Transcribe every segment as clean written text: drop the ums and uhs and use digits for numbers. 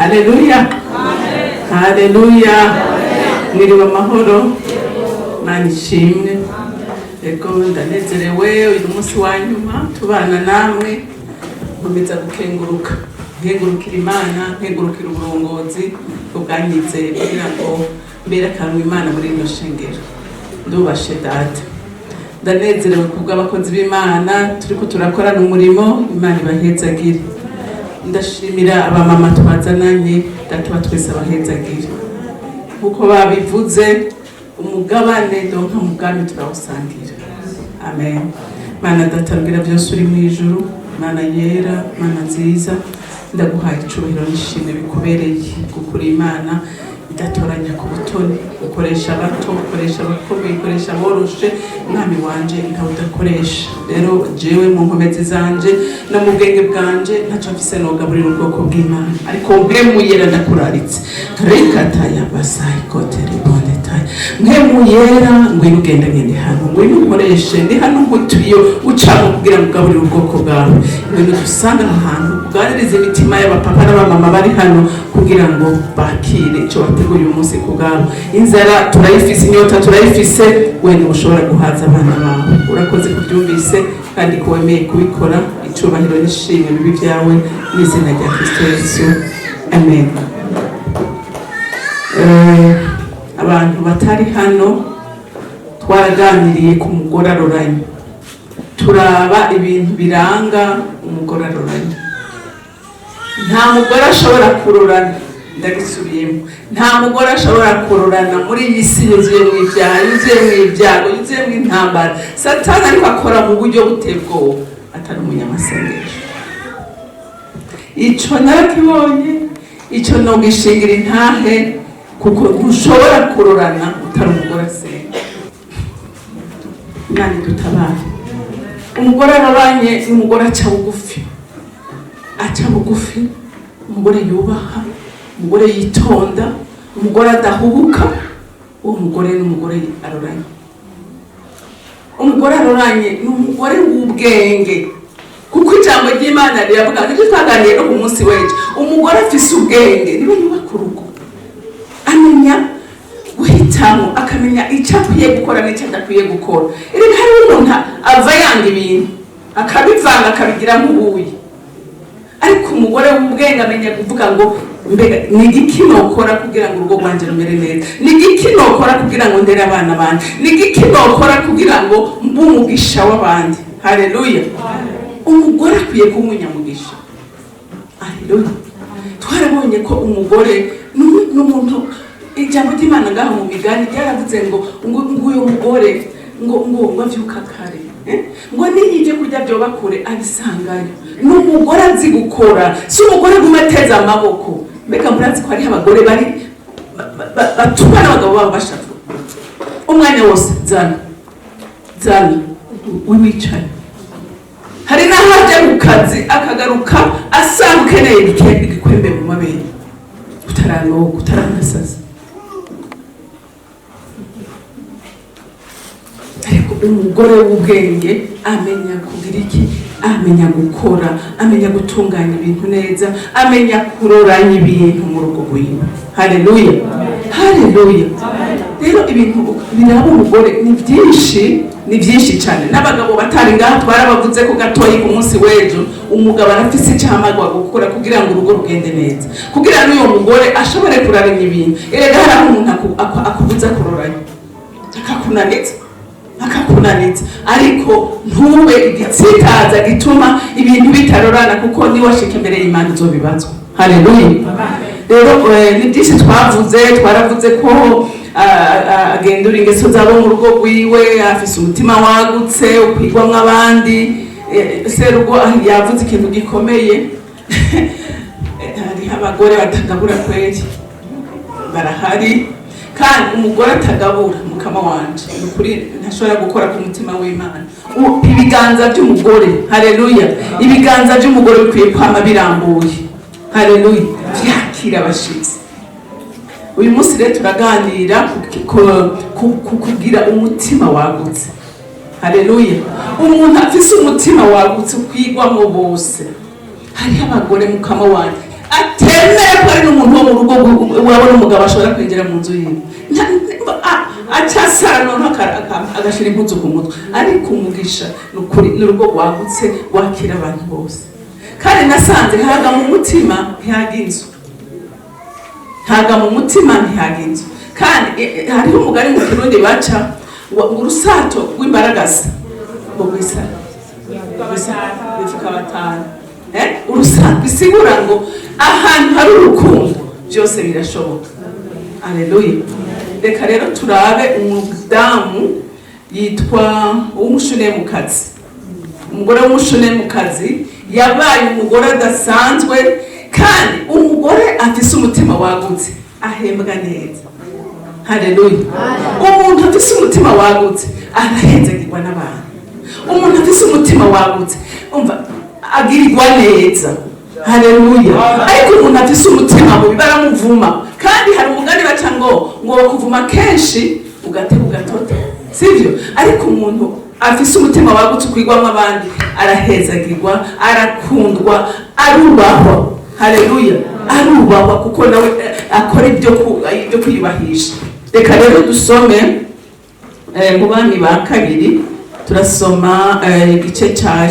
Haleluya. Haleluya. Mwiriwe amahoro. Mana ishimwe. Ego ndanezerewe uyu munsi wa nyuma tubana namwe nkomeza gukenguruka. Nkengurukira Imana, nkengurukira uburongozi bwanyize kugira ngo mbere akantu Imana muri ino shengero. Ndubashe data. Ndanezerewe kubw'abakozi b'Imana turiko turakorana umurimo Imana ibahezagire. Ndashimira abamama twazananye data twese abahezagire. Kuko babivuze umugabane donka mu bwami turawusangira. Amen. Mana databwira byose uri mu ijuru, Mana yera, Mana nziza, ndaguhaye icubahiro n'ishimwe bikubereye kuko uri Imana idatoranya ku butoni, ukoresha abato, ukoresha abakomeye, ukoresha aboroshe, mwami wanje ntawe udakoresha. Rero jewe mu nkomezi zanje no mu bwenge bwanje ntaco mfise nogaburira ubwoko bw'Imana, ariko mpemuyera ndakuraritse rekata yabasayi kotere bonetaye mpemuyera ngwino ugenda ngende hano, ngwino ukoreshe ndi hano nk'utuyo ucamo kugira ngo ugaburire ubwoko bwawe, ngwino dusanga ahantu uganirize imitima y'abapapa n'abamama bari hano kugira ngo bakire ico bateguye uyu munsi kubwabo. Inzara turayifise, inyota turayifise, wenda ushobora guhaza abana bawe. Urakoze kubyumvise kandi ko wemeye kubikora, icubahiro n'ishimwe bibi byawe n'izina rya Kristo Yesu. Amen. Abantu batari hano twaraganiriye ku mugore aroranye, turaba ibintu biranga umugore aroranye. Nta mugore ashobora kurorana, ndagisubiyemo, nta mugore ashobora kurorana muri iyi si yuzuye mu ibyaha, yuzuye mu ibyago, yuzuye mu intambara. Satani ariko akora mu buryo butebwoba, atari umunyamasengesho. Ico narakibonye, ico nogishingira intahe, kuko ntushobora kurorana utari umugore asenga. Nani dutabare. Umugore arabanye n'umugore aca bugufi, aca bugufi, umugore yubaha, umugore yitonda, umugore adahubuka. Uwo mugore n'umugore aroranye. Umugore aroranye n'umugore w'ubwenge, kuko ijambo ry'Imana riravuga ngo twaganiriye no ku munsi w'ejo, umugore afise ubwenge niwe yubaka urugo, amenya guhitamo, akamenya icyo akwiye gukora n'icyo adakwiye gukora. Rero hari umuntu ava yanga ibintu akabivanga akabigira nk'ubuyi, ariko umugore w'ubwenge amenya kuvuga ngo mbega ni igiki nokora kugira ngo urugo rwanje rumere neza, ni igiki nokora kugira ngo ndere abana banje, ni igiki nokora kugira ngo mbe umugisha w'abandi. Haleluya. Umugore akwiye kuba umunyamugisha. Haleluya. Twarabonye ko umugore n'umuntu, ijambo ry'Imana ngaho mu migani ryaravuze ngo uyu mugore ngo avyuka kare, ngo niyije kurya byoba kure abisangayo. N'umugore azi gukora, si umugore gumateza amaboko. Mbega murazi ko hari abagore bari batuma n'abagabo babo bashaka umwanya wose zana wicaye. Hari n'aho ajya mu kazi akagaruka asanga ukeneye igikwembe mu mabere utaranasaza. Ariko umugore w'ubwenge amenya kugira iki, amenya gukora, amenya gutunganya ibintu neza, amenya kuroranya ibintu mu rugo rwiwe. Haleluya. Haleluya. Rero ibintu biraba umugore ni byinshi cyane. N'abagabo batari ngaha twarabavuze ko gatoyi ku munsi w'ejo, umugabo arafise icamagwa gukora kugira ngo urugo rugende neza, kugira n'uyo mugore ashobore kuraranya ibintu. Erega hari umuntu akubuza kuroranya akakunanitsa, ariko ntube igitsitaza gituma ibintu bitarorana, kuko ni washika imbere y'Imana uzobibazwa. Haleluya. Rero ni byinshi twaravuze ko agendura ingeso zabo mu rugo rwiwe, afise umutima wagutse ukwigwamwo abandi. Serugo yavuze ikintu gikomeye. Hari abagore batagabura kweri, barahari, kandi umugore atagabura mukama wanje ukuri ntashobora gukora ku mutima w'Imana. Ibiganza by'umugore, haleluya, ibiganza by'umugore bikwiye kwama birambuye. Haleluya. Vyakira abashitsi. Uyu munsi rero turaganira kugira umutima wagutse. Haleluya. Umuntu afise umutima wagutse kwigwamo bose. Hari abagore mukama wanje atemere ko ari n'umuntu wo mu rugo wabona umugabo ashobora kwinjira mu nzu yiwe acasara noneho agashira impuzu ku mutwe. Ariko umugisha ni urugo rwagutse wakira abantu bose. Kandi nasanze haga mu mutima ntihaga inzu, haga mu mutima ntihaga inzu. Kandi hariho umugani mu Kirundi baca urusato rw'imbaragasa ngo rwisara bivuga batanu. Urusato bisigura ngo ahantu hari urukundo byose birashoboka. Aleluya. Reka rero turabe umudamu yitwa umushunemukazi. Umugore w'umushunemukazi yabaye umugore adasanzwe, kandi umugore afise umutima wagutse ahembwa neza. Haleluya. Umuntu afise umutima wagutse arahenzagirwa n'abantu. Umuntu afise umutima wagutse umva agirirwa neza. Haleluya. Ariko umuntu afise umutima mubi baramuvuma. Kandi hari umugani baca ngo kuvuma kenshi ugateba ugatota, sivyo? Ariko umuntu afise umutima wagutse kwigwamwe abandi arahezagirwa, arakundwa, arubahwa. Haleluya. Arubahwa kuko nawe akora ibyo kwiyubahisha. Reka rero dusome mu Bami ba kabiri, turasoma igice ca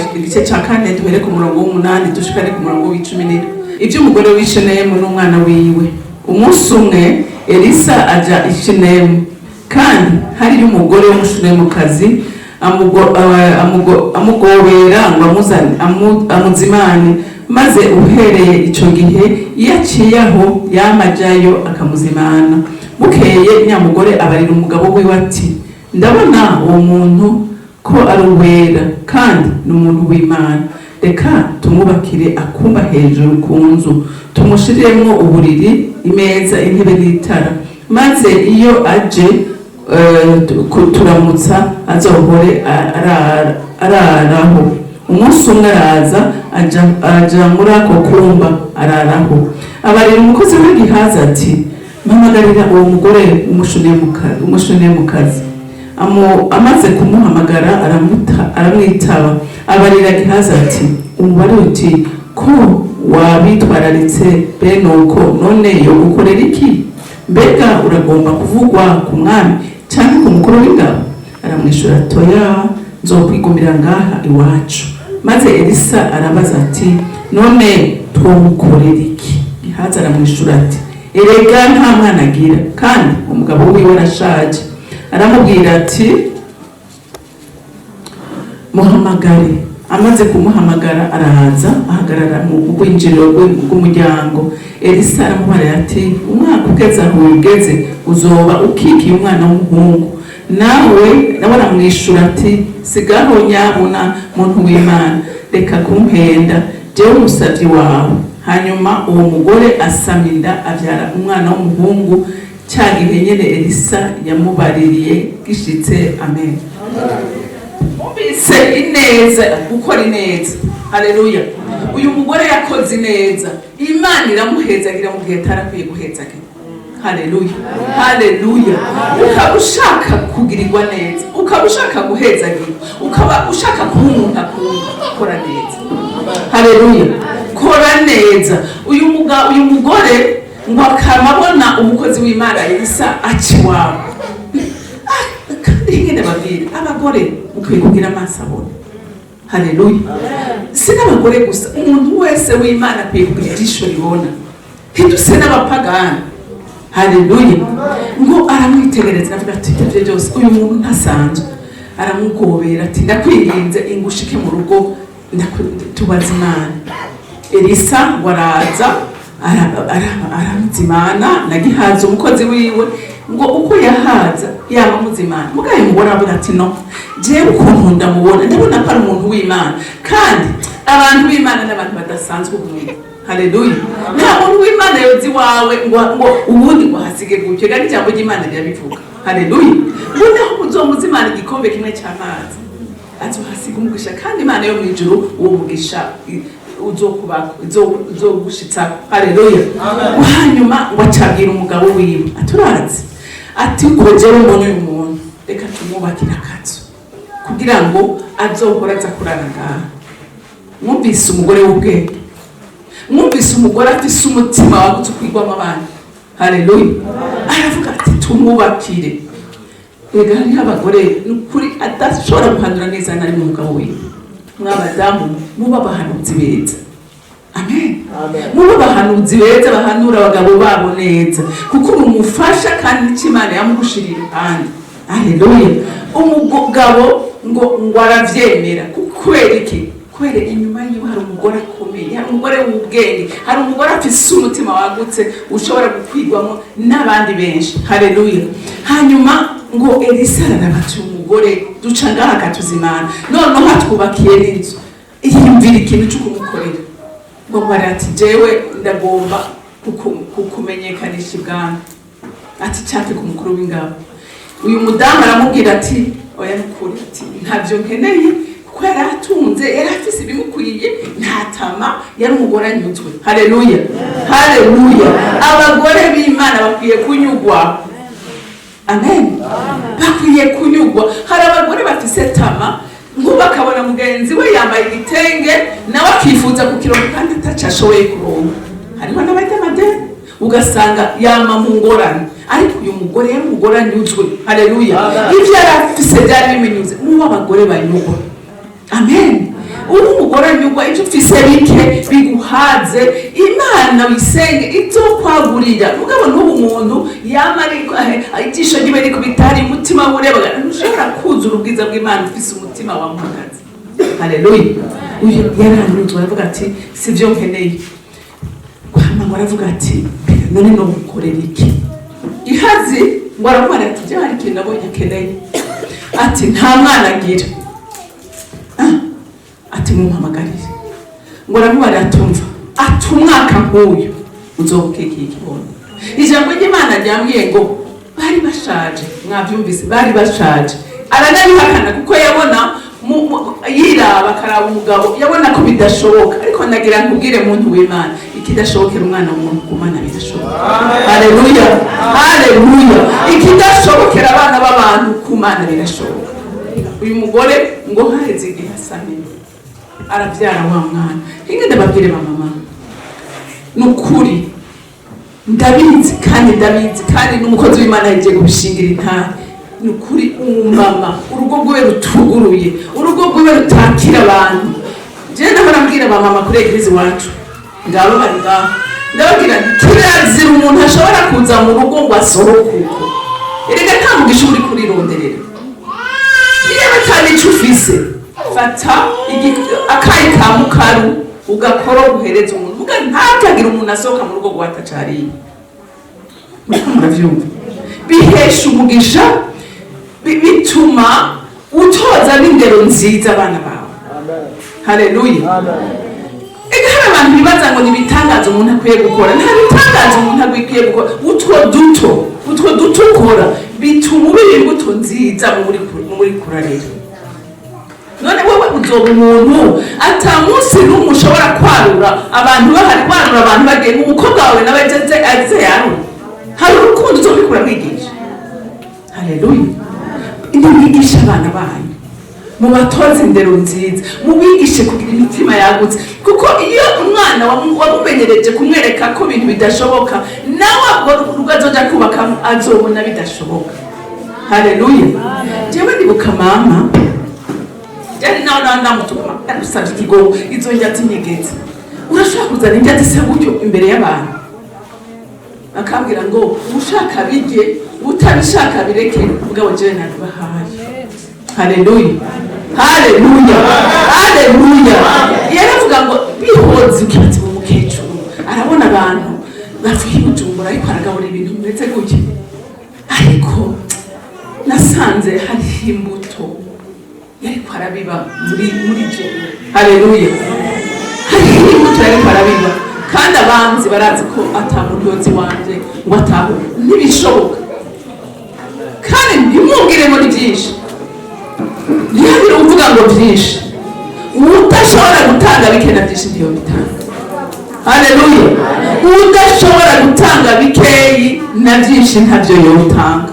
4 duhere ku murongo w'8 dushikane ku murongo w'10. Ibyo umugore w'Ishenemu n'umwana wiwe. Umunsi umwe Elisa aja i Shenemu, kandi hari umugore w'umushunemukazi amugobera ngo amuzimane, maze uhereye ico gihe yaciye aho yamajayo akamuzimana. Bukeye nyamugore abarira umugabo wiwe ati, ndabona uwo muntu ko ari uwera kandi n'umuntu w'Imana. Reka tumubakire akumba hejuru ku nzu, tumushiriremwo uburiri, imeza, intebe n'itara, maze iyo aje turamutsa azohore araraho. Umunsi umwe araza aja muri ako kumba araraho. Abarira umukozi w'igihaza ati, mpamagarira uwo mugore umushunemukazi. Amaze kumuhamagara aramwitaba. Abarira gihaza ati, umubare uti ko wabitwararitse bene uko, none yo gukorera iki? Mbega uragomba kuvugwa ku mwami cyangwa ku mukuru w'ingabo? Aramwishura toya, nzokwigumira ngaha iwacu. Maze Elisa arabaza ati, none twomukorera iki? Gihaza aramwishura ati, erega nta mwana agira, kandi umugabo wiwe arashaje. Aramubwira ati, muhamagare. Amaze kumuhamagara araza ahagarara mu rwinjiriro rw'umuryango. Elisa aramubarira ati, umwaka ugeze aho ugeze uzoba ukikiye umwana w'umuhungu. Nawe aramwishura ati, sigaho nyabuna muntu w'Imana, reka kumpenda, jewe umusavyi wawe. Hanyuma uwo mugore asama inda avyara umwana w'umuhungu. Cya gihe nyene Elisa yamubaririye gishitse. Amen. Mubise ineza, gukora ineza. Haleluya. Uyu mugore yakoze ineza, Imana iramuhezagira mu gihe tarakwiye guhezagira. Haleluya. Haleluya. Ukaba ushaka kugirirwa neza, ukaba ushaka guhezagira, ukaba ushaka kuba umuntu akunda, kora neza. Haleluya. Kora neza. Uyu mugore ngo akamabona umukozi w'Imana Elisa aciwawe. Kandi ngene babiri abagore mukwiye kugira amaso abona. Haleluya. Sina abagore gusa, umuntu wese w'Imana akwiye kugira ijisho ribona. Ntiduse n'abapagani. Haleluya. Ngo aramwitegereza avuga ati, ibyo byose uyu muntu ntasanzwe. Aramugobera ati, ndakwirinze ingushike mu rugo tubaze Imana. Elisa waraza aramuzimana na Gihaza umukozi wiwe. Ngo uko yahaza yamuzimana, mugaye mubona avuga ati, no jewe ukuntu ndamubona ndabona ko ari umuntu w'Imana, kandi abantu b'Imana n'abantu badasanzwe ubumwe. Haleluya. Nta muntu w'Imana yozi wawe ngo ubundi ngo hasige gutyo, kandi ijambo ry'Imana rirabivuga. Haleluya. Noneho uzomuzimana igikombe kimwe cy'amazi azohasiga umugisha, kandi Imana yo mu ijuru uwo mugisha uzogushitsako. Haleluya. Hanyuma wacabwira umugabo wiwe aturazi ati, uko jewe mbonye uyu muntu, reka tumubakire akazu kugira ngo azohora aza kurara ngaha. Mwumvise umugore w'ubwenge. mwumvise umugore afise umutima wagutse ukwigwamo abandi. Haleluya. Aravuga ati tumubakire. Ega hariho abagore nukuri adashobora guhanura neza nari mu mugabo wiwe. Mwabadamu muba abahanuzi beza. Amen. Muba abahanuzi beza bahanura abagabo babo neza kuko umufasha kandi n'Imana yamugushirira iruhande. Haleluya. Umugabo ngo aravyemera kubera iki? Kubera inyuma yiwe hari umugore akomeye, hari umugore w'ubwenge, hari umugore afise umutima wagutse ushobora gukwigwamo n'abandi benshi. Haleluya. Hanyuma ngo Elisa arabati umugore duca ngaha akatuzimana noneho hatwubakiye n'inzu yiyumvira ikintu cyo kumukorera ngo barati jewe ndagomba kukumenyekanisha ibwami ati cyate ku mukuru w'ingabo. Uyu mudamu aramubwira ati oya nukuri ati ntavyo nkeneye kuko yari atunze yari afise ibimukwiye ntatama yari umugore anyuzwe. Haleluya. Haleluya. Abagore b'Imana bakwiye kunyugwa. Amen. Bakwiye kunyugwa. Hari abagore bafise tama ngo bakabona mugenzi we yambaye igitenge nawe akifuza kukironka kandi atacashoboye kuronka. Hariho n'abademadeni ugasanga yama mu ngorane ariko uyu mugore yari umugore anyuzwe. Haleluya. Ivyo yari afise byari bimenyuze mu abagore banyugwa. Amen. Uri umugore anyugwa ivyo ufise bike biguhaze Imana wisenge izokwagurira. Mugabo n'ubu umuntu yama ari ijisho ryiwe riko bitari umutima urebaga ntushobora kuzura ubwiza bw'Imana ufise umutima wamuhagaze. Haleluya. Uyu yaranyuzwe aravuga ati sivyo nkeneye. Kwama aravuga ati none no gukorera iki? Ihazi ngo aramara ati je hari ikintu nabonye akeneye. Ati nta mwana agira. Ati mumpamagarire. Ngo aramubara atumva. Ati umwaka nk'uyu uzokeka ikibondo. Ijambo ry'Imana ryambwiye ngo bari bashaje. Mwavyumvise bari bashaje. Aranabihakana kuko yabona yiraba karaba umugabo yabona ko bidashoboka ariko ndagira nkubwire muntu w'Imana ikidashobokera umwana w'umuntu kumana bidashoboka. Haleluya. Haleluya. Ikidashobokera abana b'abantu kumana birashoboka. Uyu mugore ngo haheze igihe asame arabyara wa mwana. Hinge ndababwire mama nukuri ndabizi kandi n'umukozi w'Imana yagiye kubishingira intare. Nukuri umumama urugo rwe rutuguruye urugo rwe rutakira abantu. Je ndababwira mama kuri eglise wacu ngabo bari ngaho ndababwira kirazira umuntu ashobora kuza mu rugo ngo asohoke uko erega nta mugisha uri kurironderera. Iyo batani cufise fata akayi ka mukaru ugakora guhereza umuntu muga ntakagira umuntu asohoka mu rugo gwatacariye. Muravyumva bihesha umugisha bituma utoza n'indero nziza abana bawe. Haleluya. Ega hari abantu bibaza ngo nibitangaza umuntu akwiye gukora. Nta bitangaza umuntu akwiye gukora. Utwo duto ukora bituma ubira imbuto nziza muri kurarira. None wewe uzoba umuntu atamusi n'umwe ushobora kwarura abantu bahari kwarura abantu bagiye mu mukobwa wawe n'abageze aze yaro. Hari urukundo uzobikura mwigisha. Haleluya. Mwigisha abana banyu mubatoze indero nziza mubigishe kugira imitima yagutse kuko iyo umwana wamumenyereje kumwereka ko ibintu bidashoboka nawe ubwo azoja kubaka azobona bidashoboka. Haleluya. Jewe ndibuka mama jari nawe ndamutuma ndagusavye ikigongo izo njya zinyegetse urashobora kuzana njya zisa gutyo imbere y'abantu akambwira ngo ushaka bige utabishaka bireke ubwo jewe nabibahaye. Haleluya. Haleluya. Haleluya. Yaravuga ngo bihoze ukibatse mu mukecuru arabona abantu bavuye Bujumbura ariko aragabura ibintu ndetse gutyo ariko nasanze hari imbuto yariko arabiba muri je. Haleluya. Hari imbuto yariko arabiba kandi abanzi barazi ko atamuyozi wanje ngo ataho ntibishoboka kandi ntimubwire muri byinshi ntihagire uvuga ngo byinshi udashobora gutanga bike na byinshi ndiyo bitanga. Haleluya. Udashobora gutanga bikeyi na byinshi ntabyo yotanga.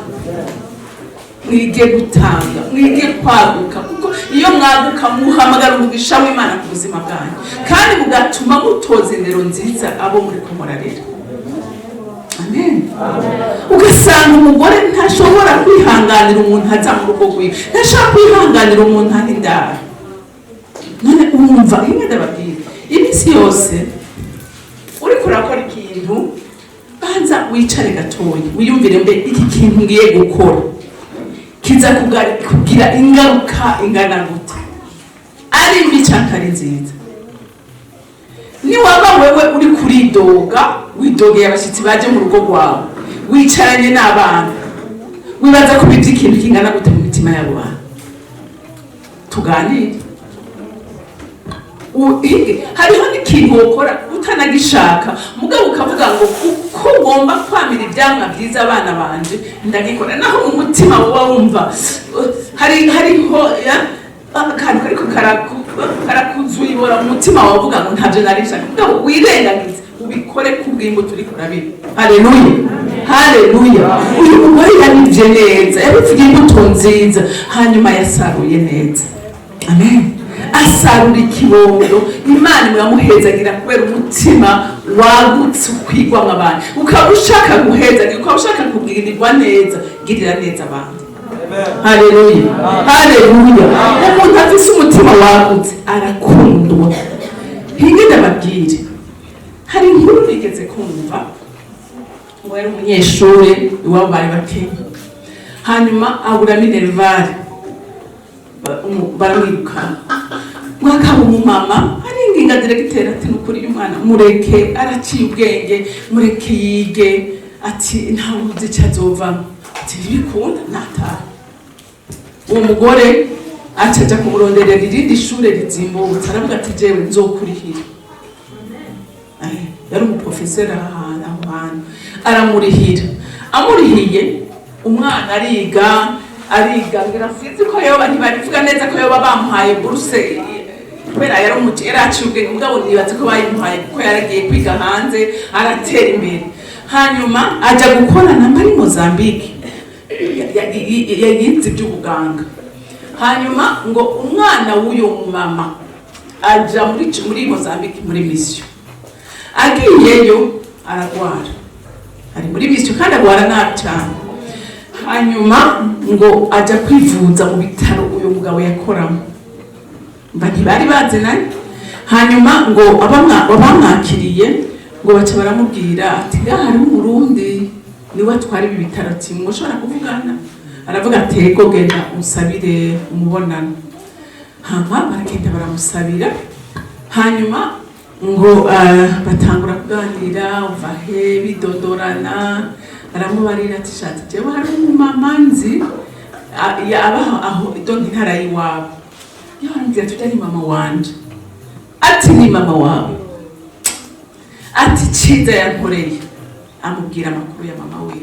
Mwige gutanga mwige kwaguka kuko iyo mwaguka muhamagara umugisha w'Imana ku buzima bwanyu kandi mugatuma mutoza indero nziza abo muri ko murarera. Amen. Ugasanga umugore ntashobora kwihanganira umuntu aza mu rugo rwiwe, ntashaka kwihanganira umuntu ahindara. None umva imwe ndababwira, iminsi yose uri kurakora ikintu banza wicare gatoya wiyumvire mbe iki kintu ngiye gukora kiza kugira ingaruka ingana gute, ari mbi cyangwa ari nziza. Niwaba wewe uri kuridoga widogeye abashyitsi baje mu rugo rwawe wicaranye n'abana wibaza ko bivye ikintu kingana gute mu mitima yabo bana, tuganire. Hariho n'ikintu wokora utanagishaka mugabo ukavuga ngo uko ngomba kwamira ivyamwa vyiza abana banje ndagikora, naho mu mutima woba wumva hariho akantu kariko karakuzuyibora mu mutima wawe uvuga ngo ntavyo narishaka, mugabo wirengagize ubikore kubw'imbuto turi kurabira. Haleluya, haleluya. Uyu mugore yabivye neza, yabivuye imbuto nziza, hanyuma yasaruye neza. Amen. Asarura ikibondo, Imana iramuhezagira kubera umutima wagutse ukwigwamo abantu. Ukaba ushaka guhezagira, ukaba ushaka kugirirwa neza, girira neza abantu. Haleluya, haleluya. Umuntu afise umutima wagutse arakundwa. Hinge ndababwire, hari inkuru nigeze kumva ngo yari umunyeshuri iwabo bari bakenya, hanyuma abura minervare baramwirukana. Mwakaba umumama aringinga diregiteri ati nukuri uyu mwana mureke araciye ubwenge, mureke yige, ati ntawe uzi icyo azovamo, ati ntibikunda nataha. Uwo mugore acaja kumuronderera irindi shure rizimbutse, aravuga ati jewe nzokurihira. Yari umuprofeseri aho hantu, aramurihira. Amurihiye umwana ariga ngira fizi ko yoba ntibarivuga neza ko yoba bamuhaye buruse kubera yari aciye ubwenge, mugabo nibaze ko bayimuhaye kuko yaragiye kwiga hanze aratera imbere. Hanyuma aja gukorana muri Mozambique, yagize iby'ubuganga. Hanyuma ngo umwana w'uyo mama aja muri Mozambique muri mission, agiyeyo aragwara, ari muri mission kandi agwara nabi cyane. Hanyuma ngo aja kwivuza mu bitaro uyo mugabo yakoramo, mba ntibari bazinanye. Hanyuma ngo abamwakiriye ngo baca baramubwira ati ngaha hari umurundi niwe atwara ibi bitaro, ati mushobora kuvugana? Aravuga ati ego genda umusabire umubonano. Hama baragenda baramusabira, hanyuma ngo batangura kuganira uvahe bidodorana. Aramubarira ati shati jewe hari umumama nzi yabaho aho idonke ntara yiwabo, yarangira ati ni mama wanje. Ati ni mama wawe? Ati ciza yankoreye. Amubwira amakuru ya mama we,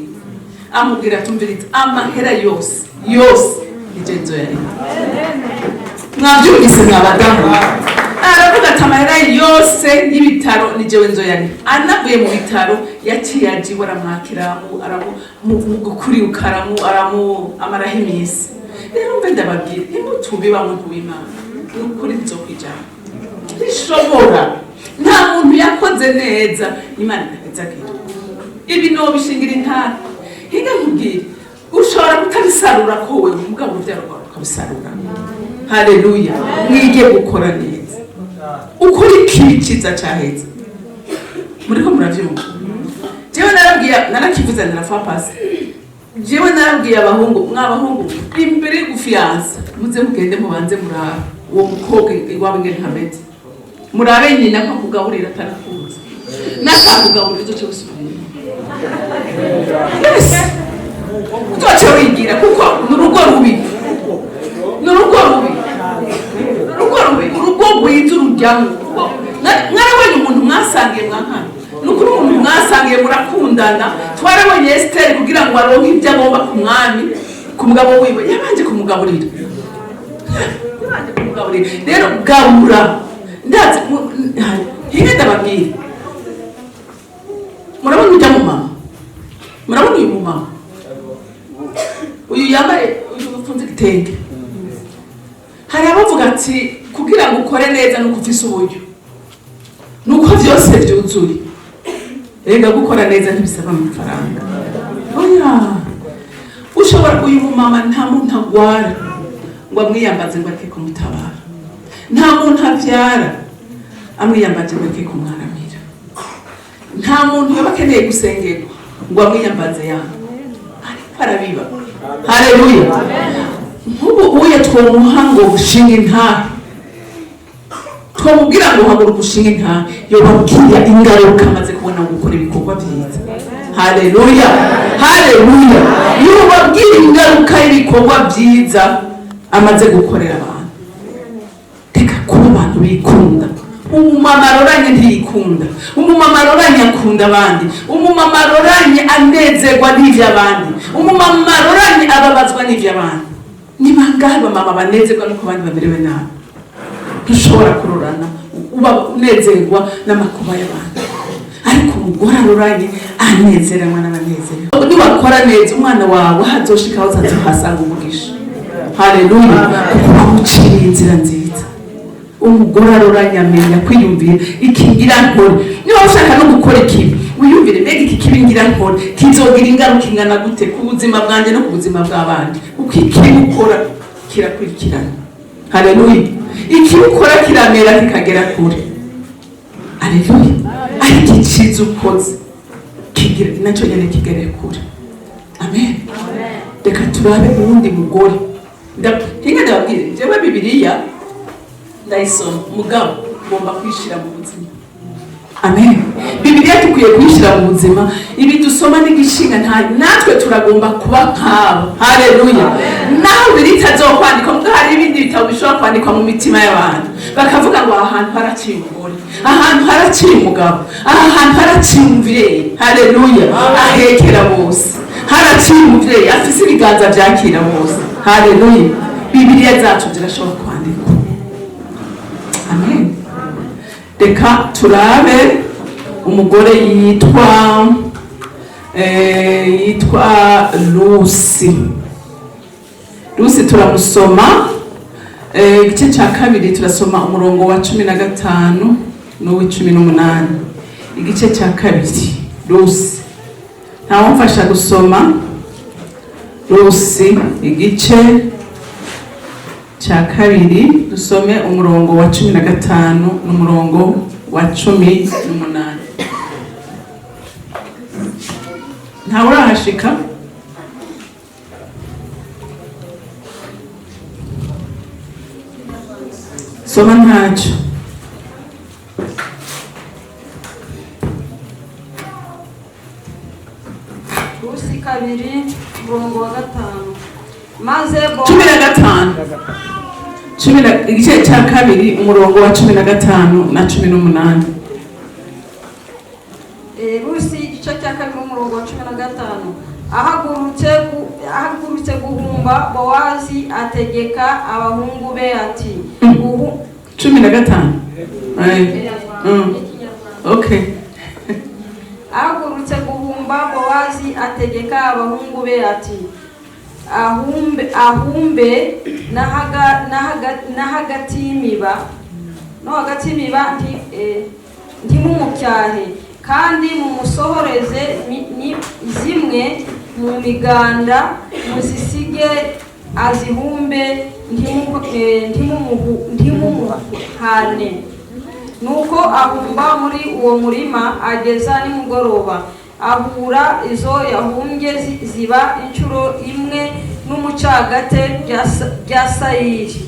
amubwira atumviriza amahera yose nije nzoyari. Mwabyumvise mwabadamu? Aravuga ati amahera yose y'ibitaro nije nzoyari. Anavuye mu bitaro yaciye ajiwe aramwakira gukuri ukaramu amaraho iminsi. Rero mbe ndababwira ntimutubiba muntu w'Imana n'ukuri nzokwijana bishobora. Nta muntu yakoze neza Imana itakizagira. Ibi no bishingira intara. Hinga nkubwire ushobora kutabisarura ko wewe mugabo uvyaro rwawe ukabisarura. Haleluya. Mwige gukora neza, ukuri kikiza cyaheze. Muriko muravyumva? Jewe narakivuza narafa pasi. Jewe narabwiye abahungu, mwabahungu imbere gufianza muze mugende mubanze muraba uwo mukobwa iwabo ngene hameze, murabe nyina ko kugaburira atarakuza nakakugaburira cyo cyosubira. Yes, utoce wigira kuko nurugo rubi, urugo rwiza urujyamo. Mwarabonye umuntu mwasangiye mwankana, nukuri umuntu mwasangiye murakundana. Twarabonye Esther kugira ngo aronke ibyo agomba ku mwami, ku mugabo wiwe yabanje kumugaburira. Rero gabura ndazi hinge ndababwira. Murabona ujya mu mama, murabona uyu mama uyu yambaye uyu ufunze igitenge. Hari bavuga ati kugira ngo ukore neza nuko ufise uburyo, nuko byose byuzuye. Rega gukora neza ntibisaba amafaranga. Oya, ushobora uyu mama nta muntu agwara ngo amwiyambaze ngo areke kumutabara, nta muntu avyara amwiyambaze ngo areke kumwaramira, nta muntu yaba akeneye gusengerwa ngo amwiyambaze yange, ariko arabiba. Haleluya. Nk'ubu uye twomuha ngo ushinga intahe, twamubwira ngo haguruka ushinga intahe, yobabwira ingaruka amaze kubona gukora ibikorwa byiza. Haleluya, haleluya. Yobabwira ingaruka y'ibikorwa byiza amaze gukorera abantu. Reka kuba abantu bikunda. Umumama aroranye ntiyikunda, umumama aroranye akunda abandi, umumama aroranye anezerwa n'ivy'abandi, umumama aroranye ababazwa n'ivy'abandi. Ni bangahe bamama banezerwa nuko abandi bamerewe nabi? Ntushobora kurorana uba unezerwa n'amakuba y'abandi, ariko umugore aroranye anezeranwa n'abanezerewe. Niwakora neza umwana wawe hazoshika aho azohasanga umugisha. Haleluya. Kuko wamuciye inzira nziza. Umugore aroranye amenya kwiyumvira iki ngira nkore. Niba ushaka no gukora ikibi wiyumvire, mbega iki kibi ngira nkore kizogira ingaruka ingana gute ku buzima bwanjye no ku buzima bw'abandi. Uko ikibi ukora kirakurikirana. Haleluya. Ikibi ukora kiramera kikagera kure. Haleluya. Ariko icyiza ukoze kigira nacyo nyene kigere kure. Amen. Reka turabe uwundi mugore. Hinga ndababwire, jewe Bibiliya ndayisoma mugabo ngomba kwishira mu buzima. Amen. Bibiliya tukwiye kwishira mu buzima. Ibi dusoma n'igishinga natwe turagomba kuba nkabo. Haleluya. Naho biritazokwandika mbwa hari ibindi bitabo bishobora kwandikwa mu mitima y'abantu, bakavuga ngo ahantu haraciye umugore, ahantu haraciye umugabo, ahantu haraciye umuvyeyi. Haleluya. Ahekera bose, haraciye umuvyeyi afise ibiganza byakira bose. Haleluya. Bibiliya zacu zirashobora kwandikwa. Amen. Reka turabe umugore yitwa Lusi turamusoma igice cya kabiri, turasoma umurongo wa 15 n'uwa 18. Igice cya kabiri Lusi. Ntawamfasha gusoma Lusi igice cya kabiri, dusome umurongo wa 15 n'umurongo wa 18. Ntawe urahashika? Soma ntacyo. Lusi kabiri umurongo wa 5. Maze 15 igice cya kabiri umurongo wa 15 na 18. Lusi igice cya kabiri umurongo wa 15. Ahagurutse guhumba, Bowazi ategeka abahungu be ati 15. Okay. Ahagurutse guhumba, Bowazi ategeka abahungu be ati ahumbe na hagati y'imiba ntimumucyahe, kandi mumusohoreze zimwe mu miganda, muzisige azihumbe, ntimumuhane. Nuko ahumba muri uwo murima ageza nimugoroba, ahura izo yahumbye ziba inshuro imwe n'umucagate rya sayiri.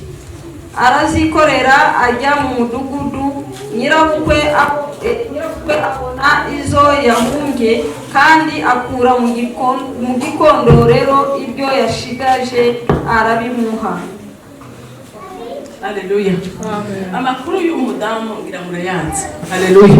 Arazikorera ajya mu mudugudu. Nyirabukwe abona izo yahumbye, kandi akura mu gikondorero ibyo yashigaje arabimuha. Haleluya. Amakuru y'umudamu ngira murayanze. Haleluya.